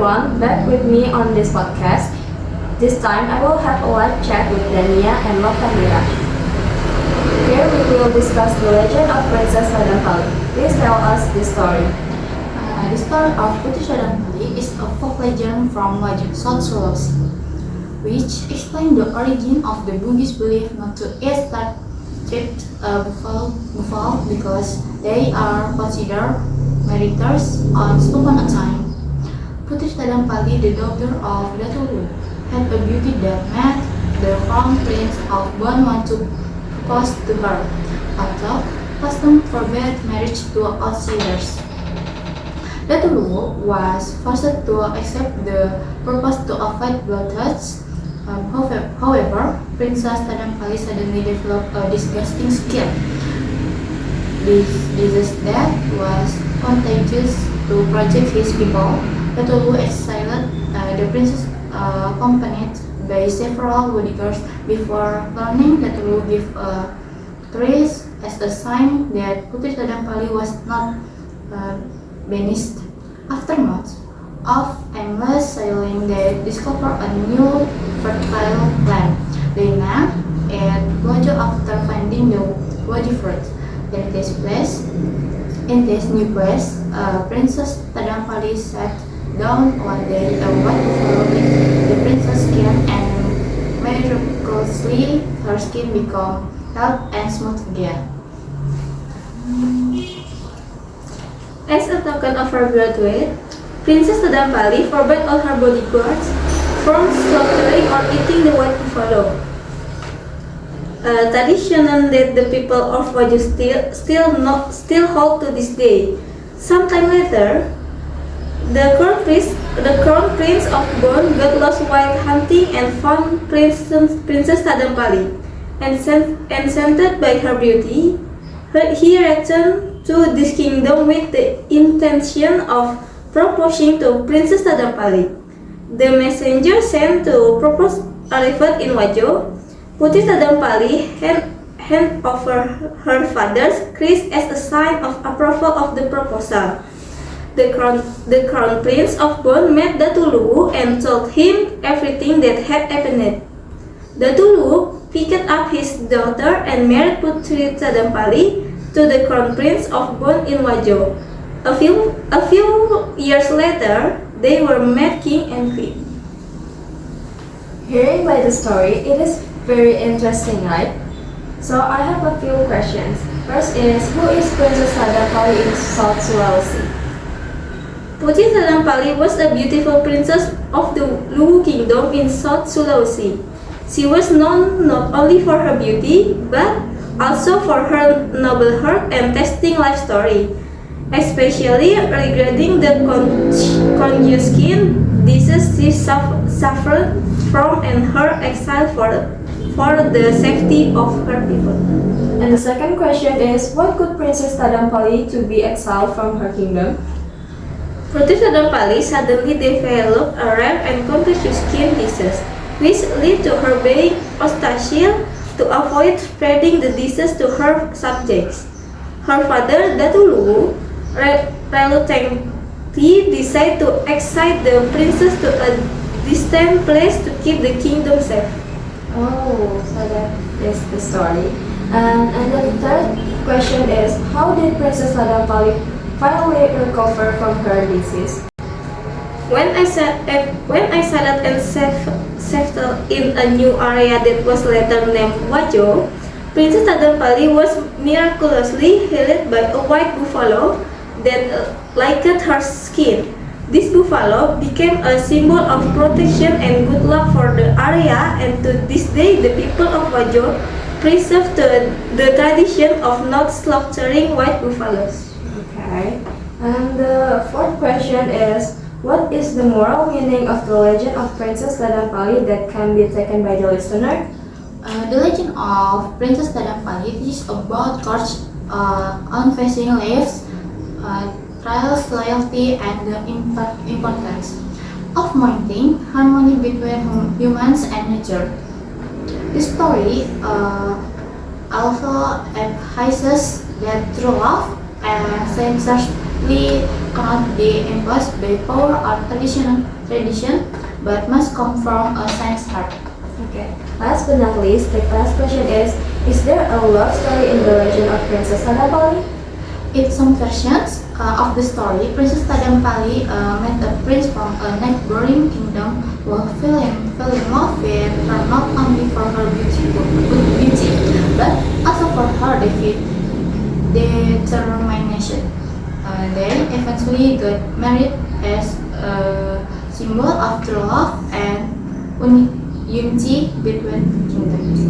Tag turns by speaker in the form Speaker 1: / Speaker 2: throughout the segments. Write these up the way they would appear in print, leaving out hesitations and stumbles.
Speaker 1: everyone, back with me on this podcast. This time I will have a live chat with Dania and Lokamira. Here we will discuss the legend of Princess Sadapali. Please tell us this story.
Speaker 2: The story of Putri Sadapali is a folk legend from Wajo, South Sulawesi, which explains the origin of the Bugis belief not to eat trapped buffalo because they are considered meritorious once upon a time. Putri Sadapali, the daughter of Datu, had a beauty that made the crown prince of Bon want to propose to her, although custom forbade marriage to outsiders. Datu was forced to accept the proposal to avoid bloodlines. However, Princess Sadapali suddenly developed a disgusting skin. This disease that was contagious to protect his people. Datu exiled the princess accompanied by several bodyguards before learning that Datu gave a trace as a sign that Putri Sadapali was not banished. After months of aimless sailing, they discovered a new fertile land. They named it Wajo after finding the Wajo fruit. In this new place, Princess Sadapali sat down one day. A white buffalo with the princess skin, and miraculously her skin became healthy and smooth again.
Speaker 3: As a token of her gratitude, Princess Sadapali forbade all her bodyguards from slaughtering or eating the white buffalo. A tradition that the people of Wajo still hold to this day. Sometime later, the crown prince of Bon got lost while hunting and found Princess Sadapali. Enchanted by her beauty, he returned to this kingdom with the intention of proposing to Princess Sadapali. The messenger sent to propose arrived in Wajo. Putri Sadapali hand over her father's crest as a sign of approval of the proposal. The crown prince of Bon met Datu and told him everything that had happened. Datu picked up his daughter and married Putri Sadapali to the crown prince of Bon in Wajo. A few years later, they were made king and queen.
Speaker 1: Hearing by the story, it is very interesting, right? So I have a few questions. First is, who is Princess Sadapali in South Sulawesi?
Speaker 3: Putri Sadapali was a beautiful princess of the Luwu Kingdom in South Sulawesi. She was known not only for her beauty, but also for her noble heart and tasting life story, especially regarding the contagious skin disease she suffered from and her exile for the safety of her people.
Speaker 1: And the second question is, what could Princess Sadapali to be exiled from her kingdom?
Speaker 3: Putri Sadapali suddenly developed a rare and contagious skin disease, which led to her being ostracized to avoid spreading the disease to her subjects. Her father, Datu, reluctantly decided to exile the princess to a distant place to keep the kingdom safe.
Speaker 1: Oh, so that is the story. And the third question is, how did Princess Sadapali finally recover from her disease?
Speaker 3: When I settled and settled in a new area that was later named Wajo, Princess Sadapali was miraculously healed by a white buffalo that liked her skin. This buffalo became a symbol of protection and good luck for the area, and to this day the people of Wajo preserve the tradition of not slaughtering white buffaloes.
Speaker 1: Okay. And the fourth question is, what is the moral meaning of the legend of Princess Sadapali that can be taken by the listener?
Speaker 2: The legend of Princess Sadapali is about courage, unfazing lives, trials, loyalty, and the importance of maintaining harmony between humans and nature. The story also emphasizes that true love and sincerity cannot be imposed by power or tradition, but must come from a science heart.
Speaker 1: Okay. Last but not least, the last question is there a love story in the legend of Princess Tadapali?
Speaker 2: In some versions of the story, Princess Tadampali met a prince from a neighboring kingdom who fell in love with her not only for her beauty, but also for her determination. They eventually got married as a symbol of true love and unity between kingdoms.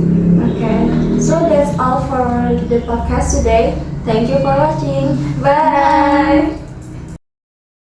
Speaker 1: Okay. So that's all for the podcast today. Thank you for watching. Bye.